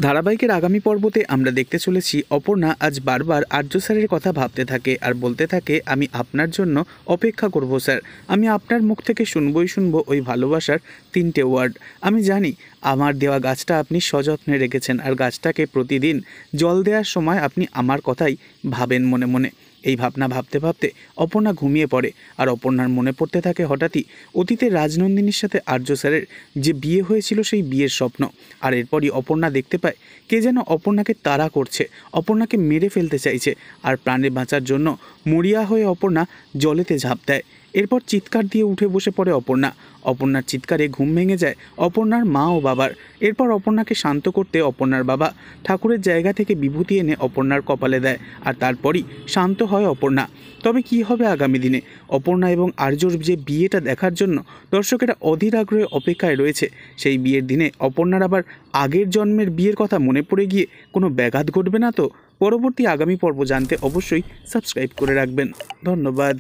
ধারাবাহিকের আগামী পর্বতে আমরা দেখতে চলেছি অপর্ণা আজ বারবার আর্য স্যারের কথা ভাবতে থাকে আর বলতে থাকে, আমি আপনার জন্য অপেক্ষা করব স্যার, আমি আপনার মুখ থেকে শুনবো ওই ভালোবাসার 3টে ওয়ার্ড। আমি জানি আমার দেওয়া গাছটা আপনি সযত্নে রেখেছেন, আর গাছটাকে প্রতিদিন জল দেওয়ার সময় আপনি আমার কথাই ভাবেন মনে মনে। এই ভাবনা ভাবতে ভাবতে অপর্ণা ঘুমিয়ে পড়ে, আর অপর্ণার মনে পড়তে থাকে হঠাৎই অতীতে রাজনন্দিনীর সাথে আর্য স্যারের যে বিয়ে হয়েছিল সেই বিয়ের স্বপ্ন। আর এরপরই অপর্ণা দেখতে পায় কে যেন অপর্ণাকে তাড়া করছে, অপর্ণাকে মেরে ফেলতে চাইছে, আর প্রাণে বাঁচার জন্য মরিয়া হয়ে অপর্ণা জলেতে ঝাঁপ দেয়। এরপর চিৎকার দিয়ে উঠে বসে পড়ে অপর্ণার চিৎকারে ঘুম ভেঙে যায় অপর্ণার মা ও বাবার। এরপর অপর্ণাকে শান্ত করতে অপর্ণার বাবা ঠাকুরের জায়গা থেকে বিভূতি এনে অপর্ণার কপালে দেয়, আর তারপরই শান্ত হয় অপর্ণা। তবে কি হবে আগামী দিনে? অপর্ণা এবং আর্যর যে বিয়েটা দেখার জন্য দর্শকেরা অধীর আগ্রহে অপেক্ষায় রয়েছে, সেই বিয়ের দিনে অপর্ণার আবার আগের জন্মের বিয়ের কথা মনে পড়ে গিয়ে কোনো ব্যাঘাত ঘটবে না তো? পরবর্তী আগামী পর্ব জানতে অবশ্যই সাবস্ক্রাইব করে রাখবেন। ধন্যবাদ।